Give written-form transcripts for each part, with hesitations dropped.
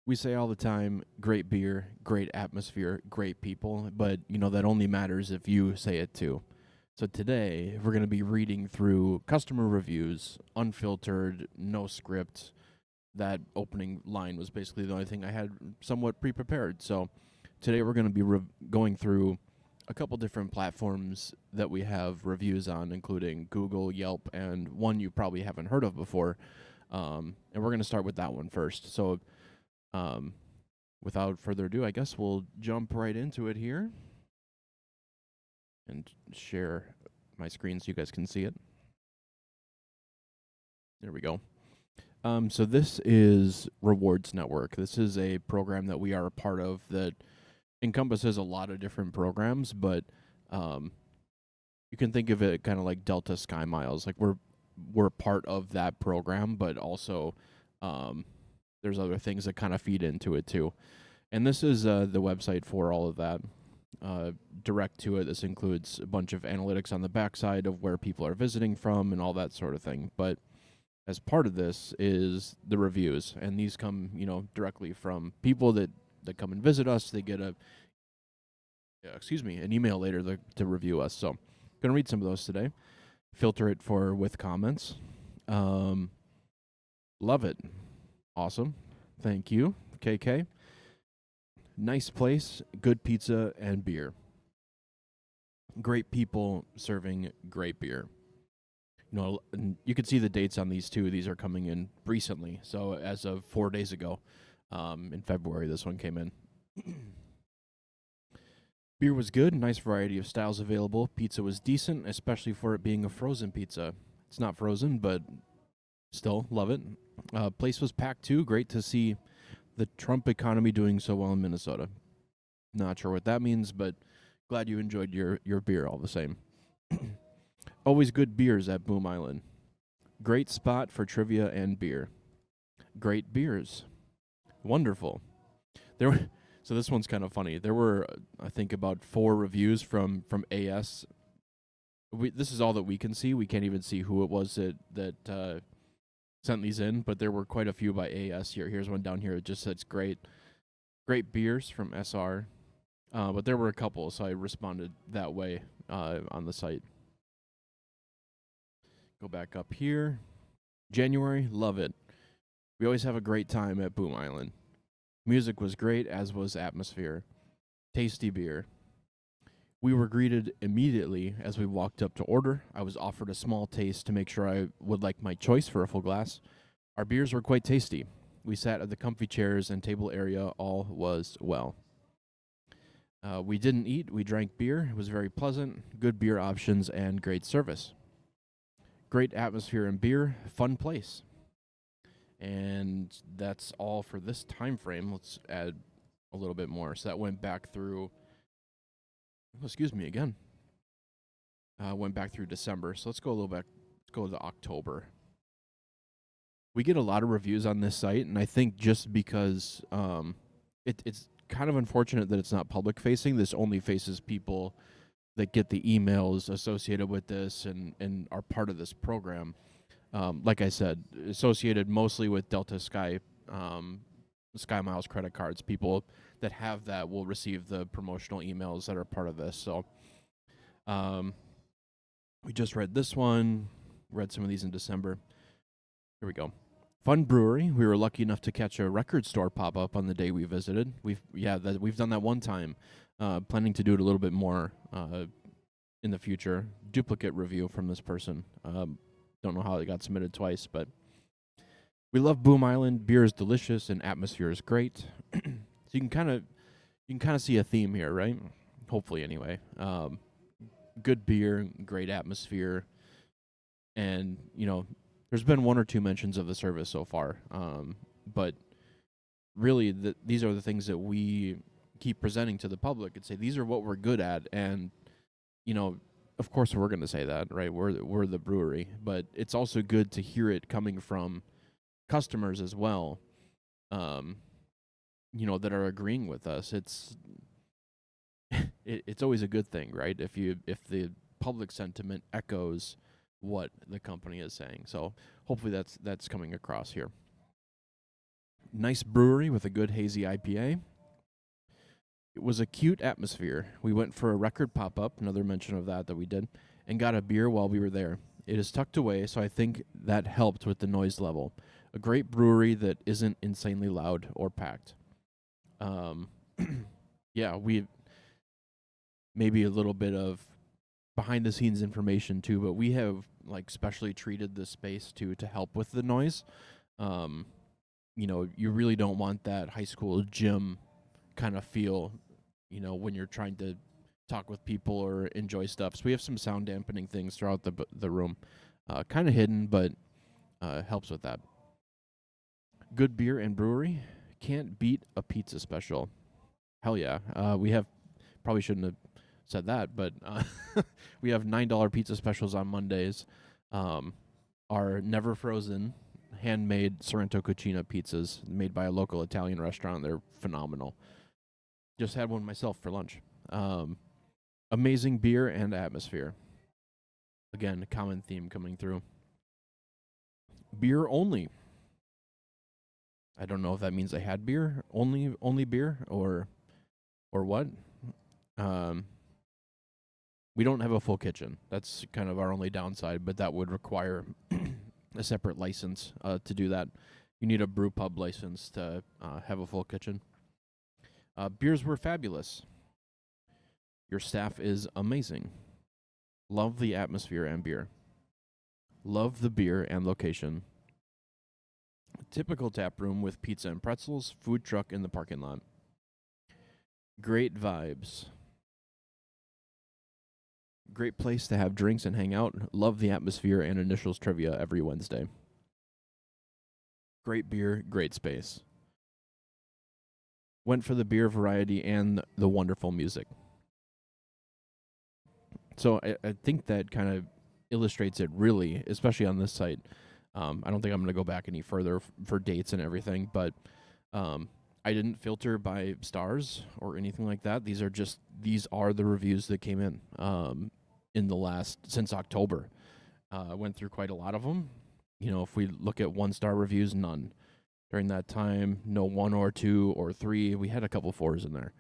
We say all the time, great beer, great atmosphere, great people, but that only matters if you say it too. So today we're going to be reading through customer reviews, unfiltered, no script. That opening line was basically the only thing I had somewhat pre-prepared. So today we're going to be going through a couple different platforms that we have reviews on, including Google, Yelp, and one you probably haven't heard of before. And we're going to start with that one first. So um, without further ado, I guess we'll jump right into it here and share my screen so you guys can see it. There we go. So this is Rewards Network. This is a program that we are a part of that encompasses a lot of different programs, but you can think of it kind of like Delta Sky Miles. Like we're part of that program, but also there's other things that kind of feed into it too. And this is the website for all of that. Direct to it. This includes a bunch of analytics on the backside of where people are visiting from and all that sort of thing. But as part of this is the reviews, and these come, directly from people that come and visit us. They get an email later to review us. So, gonna read some of those today. Filter it for with comments. Love it, awesome, thank you, KK. Nice place, good pizza and beer. Great people serving great beer. And you can see the dates on these too. These are coming in recently. So as of 4 days ago, in February, this one came in. Beer was good, nice variety of styles available. Pizza was decent, especially for it being a frozen pizza. It's not frozen, but still love it. Place was packed too. Great to see the Trump economy doing so well in Minnesota. Not sure what that means, but glad you enjoyed your beer all the same. Always good beers at Boom Island. Great spot for trivia and beer. Great beers. Wonderful. So this one's kind of funny. There were, I think, about 4 reviews from AS. This is all that we can see. We can't even see who it was that sent these in, but there were quite a few by AS here. Here's one down here. It just says great beers from SR. But there were a couple, so I responded that way on the site. Go back up here. January, love it. We always have a great time at Boom Island. Music was great, as was atmosphere. Tasty beer. We were greeted immediately as we walked up to order. I was offered a small taste to make sure I would like my choice for a full glass. Our beers were quite tasty. We sat at the comfy chairs and table area. All was well. We didn't eat. We drank beer. It was very pleasant. Good beer options and great service. Great atmosphere and beer. Fun place. And that's all for this time frame. Let's add a little bit more. So that went back through. Excuse me again. Went back through December. So let's go a little back. Let's go to October. We get a lot of reviews on this site, and I think just because it's kind of unfortunate that it's not public facing. This only faces people that get the emails associated with this and are part of this program. Like I said, associated mostly with Delta Sky Sky Miles credit cards. People that have that will receive the promotional emails that are part of this. So we just read this one, read some of these in December. Here we go. Fun brewery. We were lucky enough to catch a record store pop up on the day we visited. We've done that one time. Planning to do it a little bit more in the future. Duplicate review from this person. Don't know how it got submitted twice, but we love Boom Island. Beer is delicious and atmosphere is great. So you can kind of see a theme here, right? Hopefully, anyway. Good beer, great atmosphere, and there's been 1 or 2 mentions of the service so far. But really, these are the things that we keep presenting to the public and say these are what we're good at, and of course we're going to say that, right? We're the brewery, but it's also good to hear it coming from customers as well, that are agreeing with us. It's always a good thing, right? If the public sentiment echoes what the company is saying. So hopefully that's coming across here. Nice brewery with a good hazy IPA. It was a cute atmosphere. We went for a record pop-up, another mention of that we did, and got a beer while we were there. It is tucked away, so I think that helped with the noise level. A great brewery that isn't insanely loud or packed. Yeah, we maybe a little bit of behind the scenes information too, but we have like specially treated the space to help with the noise. You really don't want that high school gym kind of feel, when you're trying to talk with people or enjoy stuff. So we have some sound dampening things throughout the room, kind of hidden, but helps with that. Good beer and brewery, can't beat a pizza special. Hell yeah. We have, probably shouldn't have said that, but we have $9 pizza specials on Mondays. Our never frozen handmade Sorrento Cucina pizzas made by a local Italian restaurant. They're phenomenal. Just had one myself for lunch. Amazing beer and atmosphere. Again, a common theme coming through. Beer only. I don't know if that means they had beer, only beer, or what. We don't have a full kitchen. That's kind of our only downside, but that would require a separate license to do that. You need a brew pub license to have a full kitchen. Beers were fabulous. Your staff is amazing. Love the atmosphere and beer. Love the beer and location. Typical tap room with pizza and pretzels, food truck in the parking lot. Great vibes. Great place to have drinks and hang out. Love the atmosphere and initials trivia every Wednesday. Great beer, great space. Went for the beer variety and the wonderful music. So I think that kind of illustrates it really, especially on this site. I don't think I'm going to go back any further for dates and everything, but I didn't filter by stars or anything like that. These are the reviews that came in since October. I went through quite a lot of them. If we look at 1-star reviews, none. During that time, no 1 or 2 or 3. We had a couple 4s in there.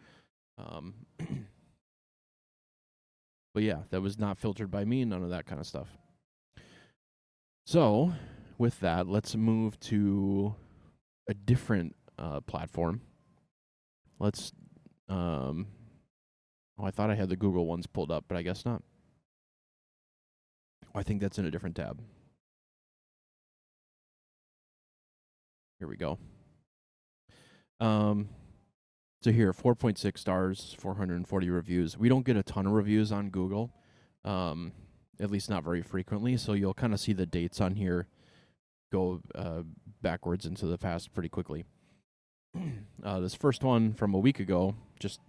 But yeah, that was not filtered by me, none of that kind of stuff. So, with that, let's move to a different platform. Let's, I thought I had the Google ones pulled up, but I guess not. I think that's in a different tab. Here we go. So here, 4.6 stars, 440 reviews. We don't get a ton of reviews on Google, at least not very frequently, so you'll kind of see the dates on here go backwards into the past pretty quickly. This first one from a week ago, just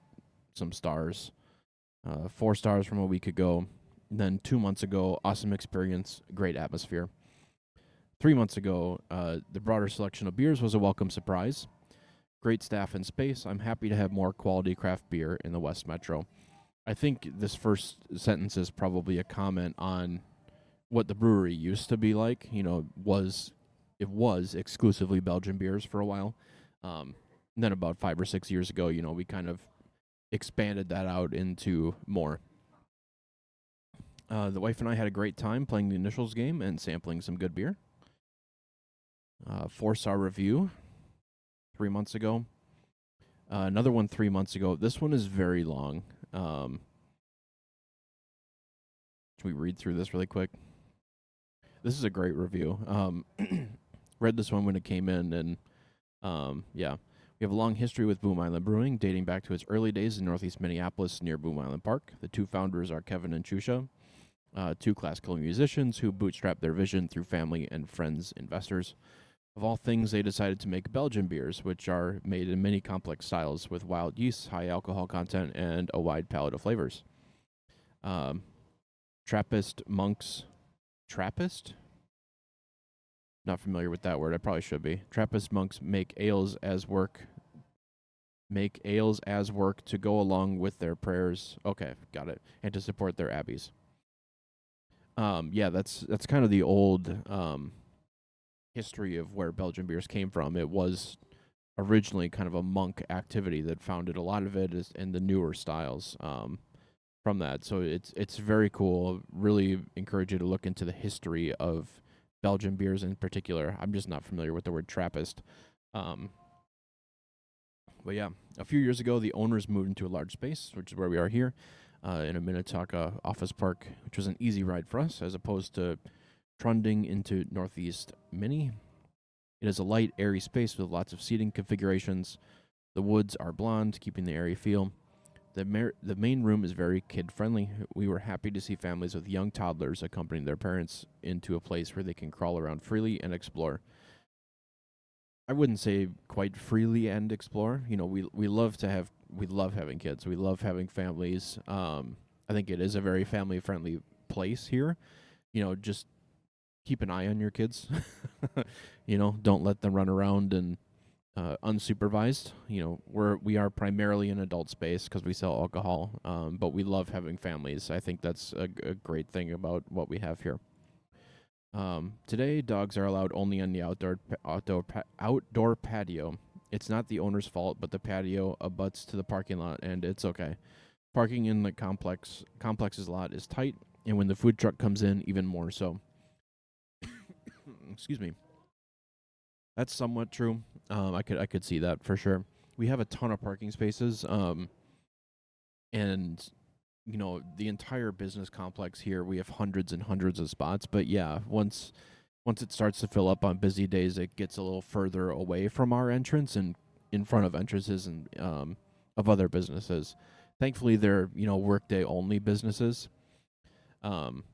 some stars. 4 stars from a week ago. And then 2 months ago, awesome experience, great atmosphere. 3 months ago, the broader selection of beers was a welcome surprise. Great staff and space. I'm happy to have more quality craft beer in the West Metro. I think this first sentence is probably a comment on what the brewery used to be like. It was exclusively Belgian beers for a while. And then about 5 or 6 years ago, we kind of expanded that out into more. The wife and I had a great time playing the initials game and sampling some good beer. 4-star review 3 months ago. Another one 3 months ago. This one is very long. Should we read through this really quick? This is a great review. Read this one when it came in, and yeah. We have a long history with Boom Island Brewing, dating back to its early days in northeast Minneapolis near Boom Island Park. The 2 founders are Kevin and Chusha, 2 classical musicians who bootstrapped their vision through family and friends investors. Of all things, they decided to make Belgian beers, which are made in many complex styles with wild yeasts, high alcohol content, and a wide palette of flavors. Trappist monks. Trappist? Not familiar with that word. I probably should be. Trappist monks make ales as work to go along with their prayers. Okay, got it. And to support their abbeys. Yeah, that's kind of the old history of where Belgian beers came from. It was originally kind of a monk activity that founded a lot of it is in the newer styles from that. So it's very cool. Really encourage you to look into the history of Belgian beers in particular. I'm just not familiar with the word Trappist. Um, but yeah, a few years ago, the owners moved into a large space, which is where we are here, in a Minnetonka office park, which was an easy ride for us as opposed to trunding into Northeast Mini. It is a light, airy space with lots of seating configurations. The woods are blonde, keeping the airy feel. The main room is very kid-friendly. We were happy to see families with young toddlers accompanying their parents into a place where they can crawl around freely and explore. I wouldn't say quite freely and explore. You know, we love having kids. We love having families. I think it is a very family-friendly place here. You know, just keep an eye on your kids. You know, don't let them run around and unsupervised. You know, we are primarily an adult space because we sell alcohol, but we love having families. I think that's a great thing about what we have here. Today, dogs are allowed only on the outdoor patio. It's not the owner's fault, but the patio abuts to the parking lot, and it's okay. Parking in the complex's lot is tight, and when the food truck comes in, even more so. Excuse me. That's somewhat true. I could see that for sure. We have a ton of parking spaces, and you know the entire business complex here. We have hundreds and hundreds of spots. But yeah, once it starts to fill up on busy days, it gets a little further away from our entrance and in front of entrances and of other businesses. Thankfully, they're workday only businesses. Um,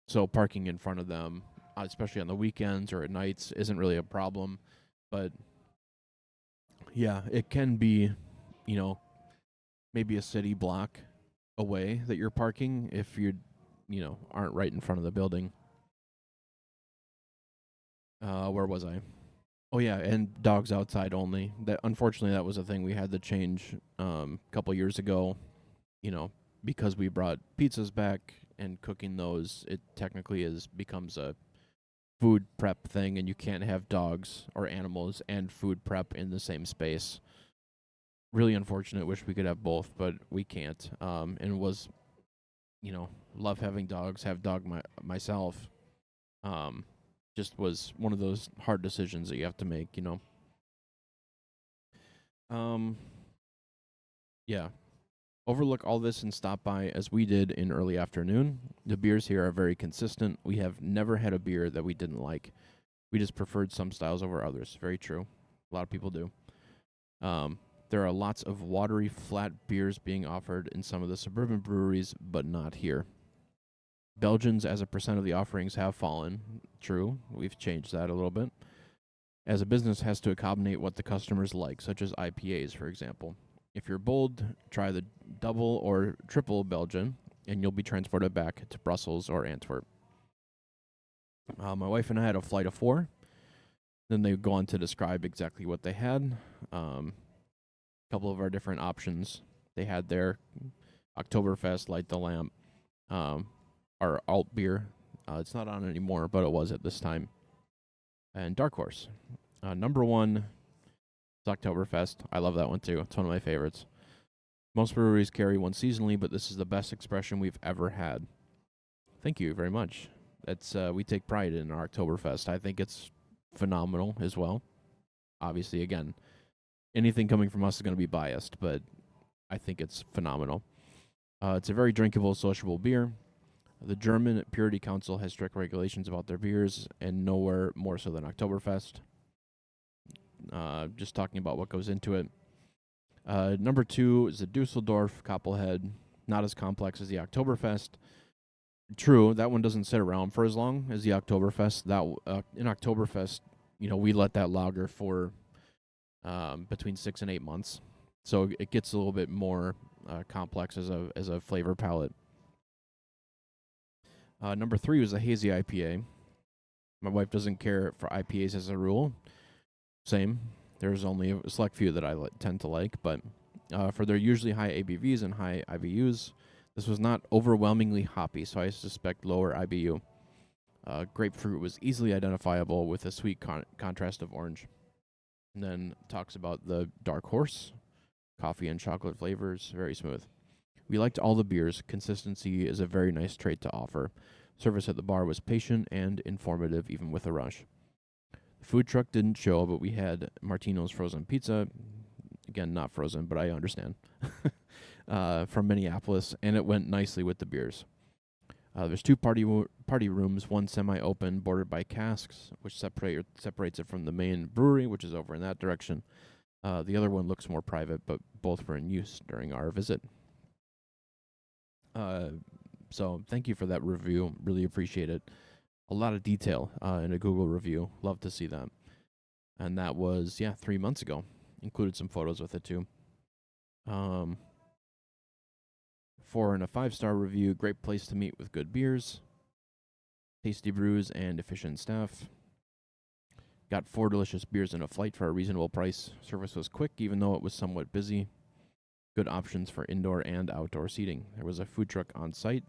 so parking in front of them, especially on the weekends or at nights, isn't really a problem. But yeah, it can be, maybe a city block away that you're parking if aren't right in front of the building. Where was I? Oh yeah, and dogs outside only. That unfortunately that was a thing we had to change a couple years ago. You know, because we brought pizzas back and cooking those, it technically becomes a food prep thing, and you can't have dogs or animals and food prep in the same space. Really unfortunate. Wish we could have both, but we can't. And was, love having dogs. Have myself. Um, just was one of those hard decisions that you have to make. Um, yeah. Overlook all this and stop by as we did in early afternoon. The beers here are very consistent. We have never had a beer that we didn't like. We just preferred some styles over others. Very true. A lot of people do. There are lots of watery, flat beers being offered in some of the suburban breweries, but not here. Belgians, as a percent of the offerings, have fallen. True. We've changed that a little bit. As a business has to accommodate what the customers like, such as IPAs, for example. If you're bold, try the double or triple Belgian, and you'll be transported back to Brussels or Antwerp. My wife and I had a flight of 4. Then they go on to describe exactly what they had. A couple of our different options they had there. Oktoberfest, Light the Lamp, our alt beer. It's not on anymore, but it was at this time. And Dark Horse. Number 1 is Oktoberfest. I love that one too. It's one of my favorites. Most breweries carry one seasonally, but this is the best expression we've ever had. Thank you very much. That's we take pride in our Oktoberfest. I think it's phenomenal as well. Obviously, again, anything coming from us is going to be biased, but I think it's phenomenal. It's a very drinkable, sociable beer. The German Purity Council has strict regulations about their beers, and nowhere more so than Oktoberfest. Just talking about what goes into it. Number 2 is the Dusseldorf Copperhead. Not as complex as the Oktoberfest. True, that one doesn't sit around for as long as the Oktoberfest. In Oktoberfest, we let that lager for between 6 and 8 months, so it gets a little bit more complex as a flavor palette. Number 3 was a hazy IPA. My wife doesn't care for IPAs as a rule. Same. There's only a select few that I tend to like, but for their usually high ABVs and high IBUs, this was not overwhelmingly hoppy, so I suspect lower IBU. Grapefruit was easily identifiable with a sweet contrast of orange. And then talks about the Dark Horse, coffee and chocolate flavors, very smooth. We liked all the beers. Consistency is a very nice trait to offer. Service at the bar was patient and informative, even with a rush. The food truck didn't show, but we had Martino's frozen pizza. Again, not frozen, but I understand. From Minneapolis, and it went nicely with the beers. There's two party rooms, one semi-open, bordered by casks, which separates it from the main brewery, which is over in that direction. The other one looks more private, but both were in use during our visit. So thank you for that review. Really appreciate it. A lot of detail in a Google review. Love to see that. And that was 3 months ago. Included some photos with it too. 4 and a 5-star review. Great place to meet with good beers, tasty brews, and efficient staff. Got 4 delicious beers and a flight for a reasonable price. Service was quick, even though it was somewhat busy. Good options for indoor and outdoor seating. There was a food truck on site.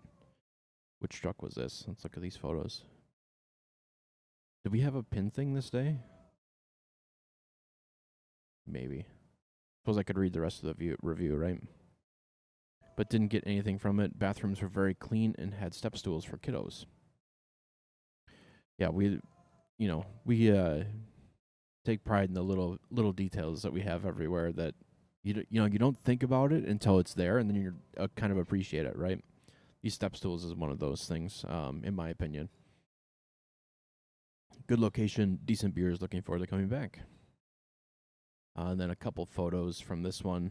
Which truck was this? Let's look at these photos. Did we have a pin thing this day? Maybe. Suppose I could read the rest of the review, right? But didn't get anything from it. Bathrooms were very clean and had step stools for kiddos. Yeah, we take pride in the little details that we have everywhere that you don't think about it until it's there, and then you kind of appreciate it, right? These step stools is one of those things, in my opinion. Good location, decent beers. Looking forward to coming back. And then a couple photos from this one.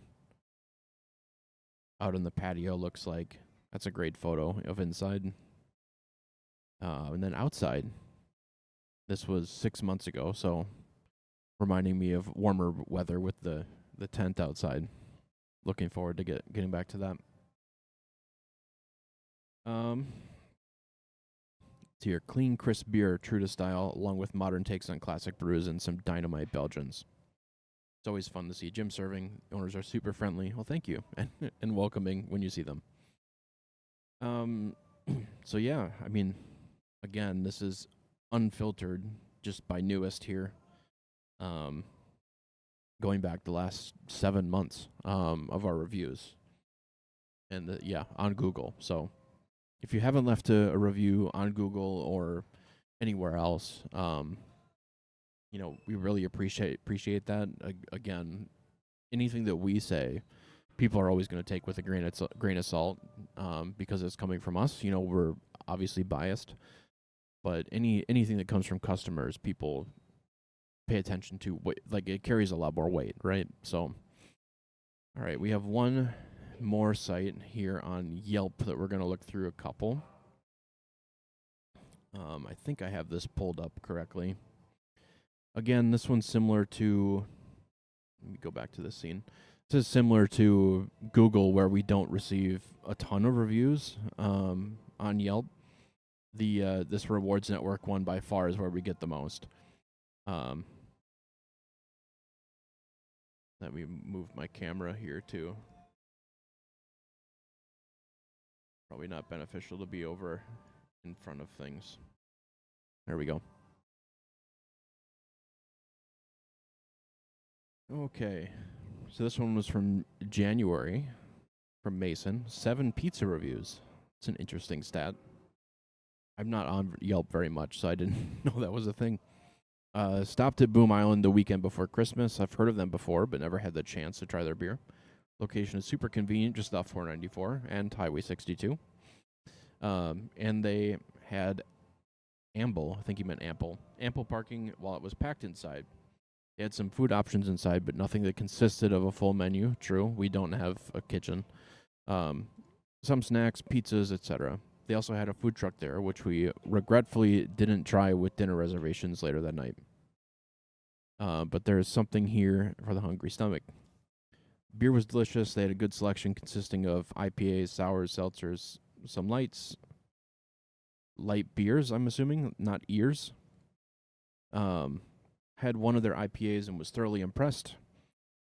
Out on the patio, looks like. That's a great photo of inside. And then outside. This was 6 months ago, so reminding me of warmer weather with the tent outside. Looking forward to getting back to that. It's here, clean, crisp beer, true to style, along with modern takes on classic brews and some dynamite Belgians. It's always fun to see Jim serving. Owners are super friendly. Well, thank you, and welcoming when you see them. So yeah, I mean, again, this is unfiltered, just by Newest here. Going back the last 7 months of our reviews, and on Google. So if you haven't left a review on Google or anywhere else, we really appreciate that. Again, anything that we say, people are always going to take with a grain of salt, because it's coming from us. We're obviously biased, but anything that comes from customers, people pay attention to. It carries a lot more weight, right? So, all right, we have one more site here on Yelp that we're going to look through a couple. I think I have this pulled up correctly. Again, this one's similar to, let me go back to this scene. This is similar to Google, where we don't receive a ton of reviews on Yelp. This rewards network one by far is where we get the most. Let me move my camera here too. Probably not beneficial to be over in front of things. There we go. Okay, so this one was from January, from Mason. 7 pizza reviews. It's an interesting stat. I'm not on Yelp very much, so I didn't know that was a thing. Stopped at Boom Island the weekend before Christmas. I've heard of them before, but never had the chance to try their beer. Location is super convenient, just off 494 and Highway 62. And they had ample parking while it was packed inside. They had some food options inside, but nothing that consisted of a full menu. True, we don't have a kitchen. Some snacks, pizzas, etc. They also had a food truck there, which we regretfully didn't try with dinner reservations later that night. But there is something here for the hungry stomach. Beer was delicious. They had a good selection consisting of IPAs, sours, seltzers, some light beers, I'm assuming, not ears. Had one of their IPAs and was thoroughly impressed,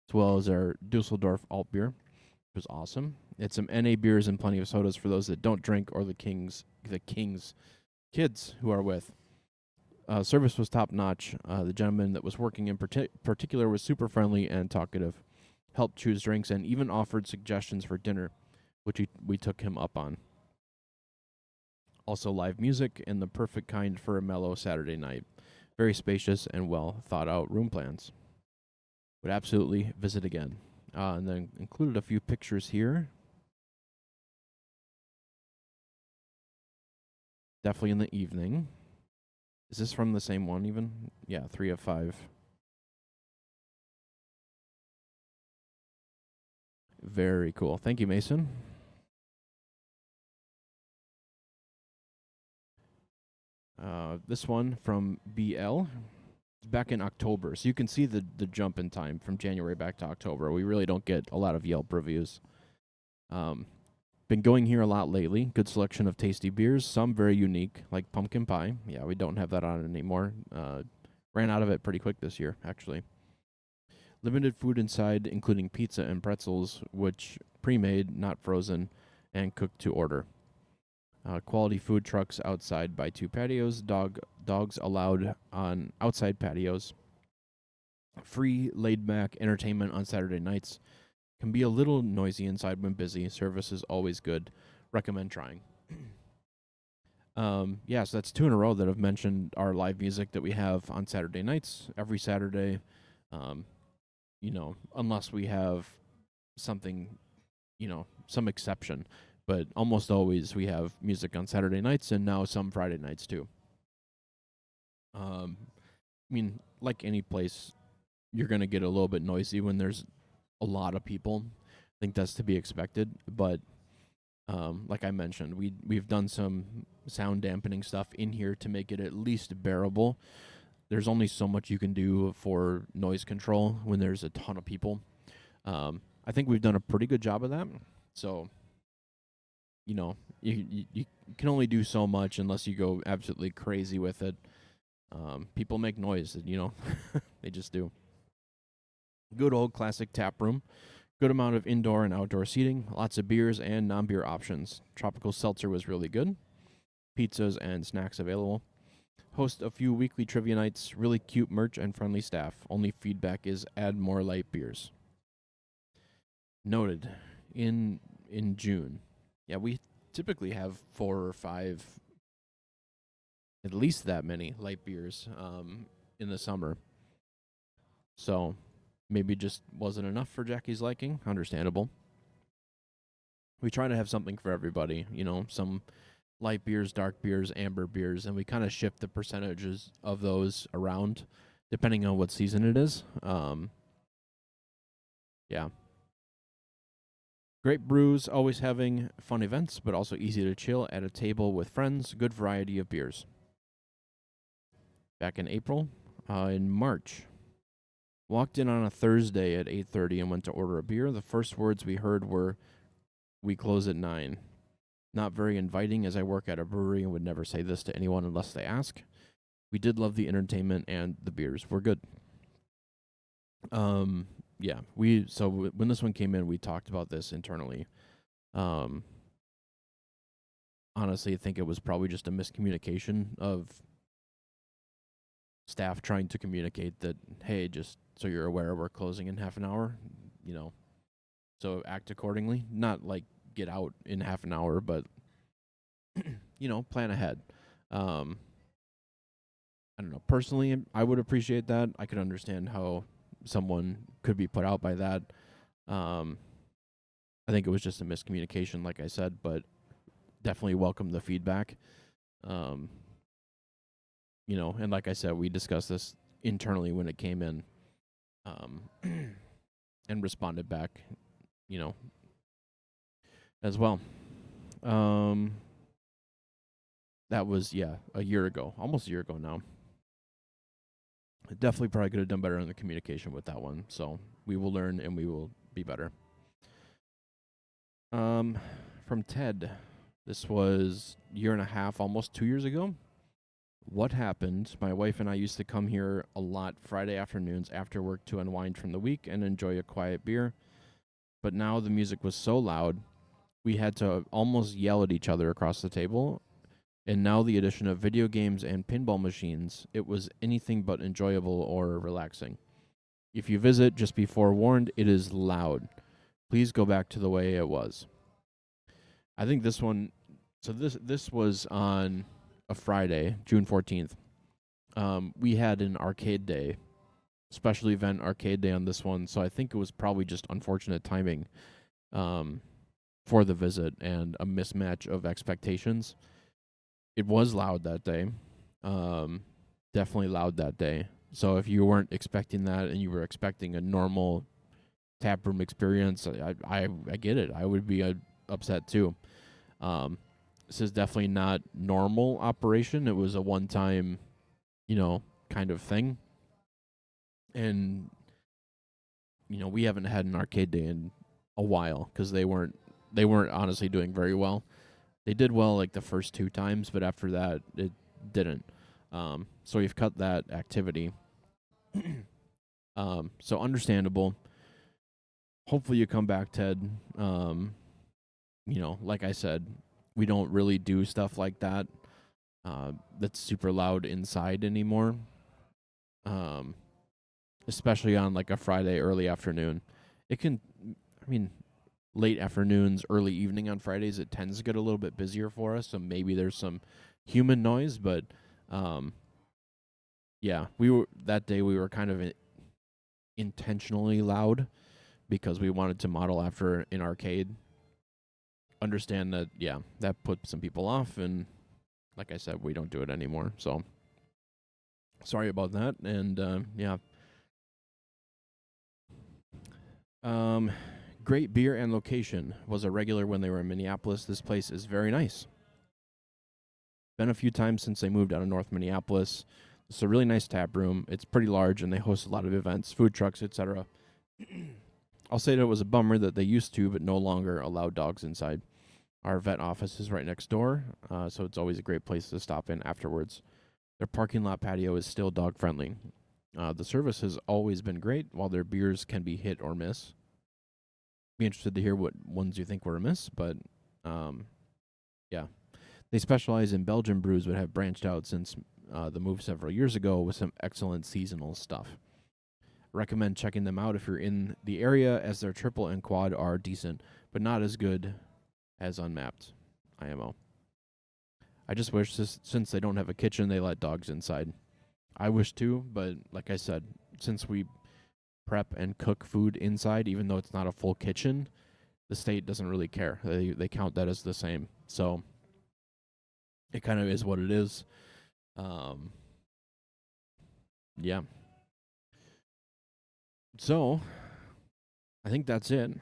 as well as their Dusseldorf alt beer, which was awesome. It's some NA beers and plenty of sodas for those that don't drink or the king's kids who are with. Service was top notch. The gentleman that was working in particular was super friendly and talkative, helped choose drinks, and even offered suggestions for dinner, which we took him up on. Also, live music and the perfect kind for a mellow Saturday night. Very spacious and well thought out room plans. Would absolutely visit again. And then included a few pictures here. Definitely in the evening. Is this from the same one even? Yeah, 3 of 5. Very cool. Thank you, Mason. This one from BL. Back in October. So you can see the jump in time from January back to October. We really don't get a lot of Yelp reviews. Been going here a lot lately. Good selection of tasty beers, some very unique, like pumpkin pie. Yeah, we don't have that on anymore. Ran out of it pretty quick this year, actually. Limited food inside, including pizza and pretzels, which pre-made, not frozen, and cooked to order. Quality food trucks outside by 2 patios. Dogs allowed on outside patios. Free laid-back entertainment on Saturday nights. Can be a little noisy inside when busy. Service is always good. Recommend trying. So that's 2 in a row that have mentioned our live music that we have on Saturday nights. Every Saturday, unless we have something, some exception. But almost always we have music on Saturday nights and now some Friday nights too. Like any place, you're going to get a little bit noisy when there's a lot of people. I think that's to be expected. But like I mentioned, we've done some sound dampening stuff in here to make it at least bearable. There's only so much you can do for noise control when there's a ton of people. I think we've done a pretty good job of that. So, you can only do so much unless you go absolutely crazy with it. People make noise, they just do. Good old classic tap room. Good amount of indoor and outdoor seating. Lots of beers and non-beer options. Tropical seltzer was really good. Pizzas and snacks available. Host a few weekly trivia nights. Really cute merch and friendly staff. Only feedback is add more light beers. Noted. In June. Yeah, we typically have 4 or 5, at least that many light beers in the summer. So maybe just wasn't enough for Jackie's liking. Understandable. We try to have something for everybody, some light beers, dark beers, amber beers, and we kind of shift the percentages of those around depending on what season it is. Yeah. Great brews, always having fun events, but also easy to chill at a table with friends. Good variety of beers. Back in April. In March. Walked in on a Thursday at 8:30 and went to order a beer. The first words we heard were, "We close at 9." Not very inviting, as I work at a brewery and would never say this to anyone unless they ask. We did love the entertainment and the beers were good. Yeah, when this one came in, we talked about this internally. Honestly, I think it was probably just a miscommunication of staff trying to communicate that, hey, just so you're aware, we're closing in half an hour, so act accordingly. Not like get out in half an hour, but plan ahead. I don't know. Personally, I would appreciate that. I could understand how someone could be put out by that. I think it was just a miscommunication, like I said, but definitely welcome the feedback. And like I said, we discussed this internally when it came in, and responded back, as well. That was, a year ago, almost a year ago now. Definitely probably could have done better on the communication with that one. So we will learn and we will be better. From Ted, this was a year and a half, almost 2 years ago. What happened? My wife and I used to come here a lot Friday afternoons after work to unwind from the week and enjoy a quiet beer. But now the music was so loud, we had to almost yell at each other across the table. And now the addition of video games and pinball machines, it was anything but enjoyable or relaxing. If you visit, just be forewarned, it is loud. Please go back to the way it was. I think this one, so this was on a Friday, June 14th. We had an arcade day, special event arcade day on this one, so I think it was probably just unfortunate timing for the visit and a mismatch of expectations. It was loud that day. Definitely loud that day. So if you weren't expecting that and you were expecting a normal tap room experience, I get it. I would be upset too. This is definitely not normal operation. It was a one-time, kind of thing. And, we haven't had an arcade day in a while because they weren't honestly doing very well. They did well like the first 2 times, but after that, it didn't. So we've cut that activity. So understandable. Hopefully you come back, Ted. Like I said, we don't really do stuff like that. That's super loud inside anymore. Especially on like a Friday early afternoon. Late afternoons, early evening on Fridays, it tends to get a little bit busier for us. So maybe there's some human noise, but that day we were kind of intentionally loud because we wanted to model after an arcade. Understand that, that put some people off, and like I said, we don't do it anymore. So sorry about that, and great beer and location. Was a regular when they were in Minneapolis. This place is very nice. Been a few times since they moved out of North Minneapolis. It's a really nice tap room. It's pretty large, and they host a lot of events, food trucks, etc. I'll say that it was a bummer that they used to, but no longer allow dogs inside. Our vet office is right next door, so it's always a great place to stop in afterwards. Their parking lot patio is still dog-friendly. The service has always been great, while their beers can be hit or miss. Be interested to hear what ones you think were a miss, but they specialize in Belgian brews, but have branched out since the move several years ago with some excellent seasonal stuff. Recommend checking them out if you're in the area, as their triple and quad are decent, but not as good as Unmapped. IMO. I just wish since they don't have a kitchen, they let dogs inside. I wish too, but like I said, since we prep and cook food inside, even though it's not a full kitchen, the state doesn't really care. They count that as the same. So it kind of is what it is. So I think that's it.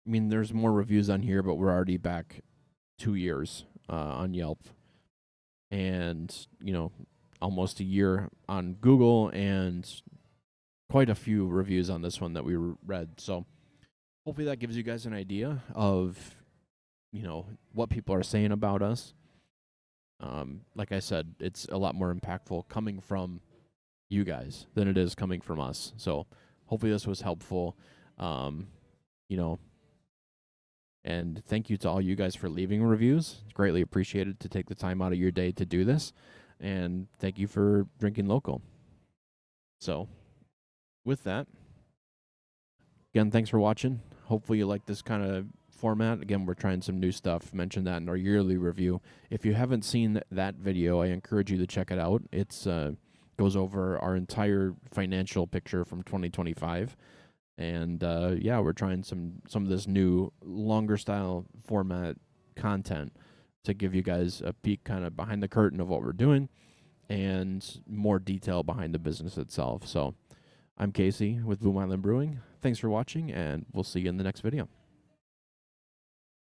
I mean, there's more reviews on here, but we're already back 2 years on Yelp. And, almost a year on Google, and quite a few reviews on this one that we read. So hopefully that gives you guys an idea of, what people are saying about us. Like I said, it's a lot more impactful coming from you guys than it is coming from us. So hopefully this was helpful. And thank you to all you guys for leaving reviews. It's greatly appreciated to take the time out of your day to do this. And thank you for drinking local. So with that, again, thanks for watching. Hopefully you like this kind of format. Again, we're trying some new stuff. Mentioned that in our yearly review. If you haven't seen that video, I encourage you to check it out. It's goes over our entire financial picture from 2025. And we're trying some of this new longer style format content to give you guys a peek kind of behind the curtain of what we're doing and more detail behind the business itself. So I'm Casey with Boom Island Brewing. Thanks for watching, and we'll see you in the next video.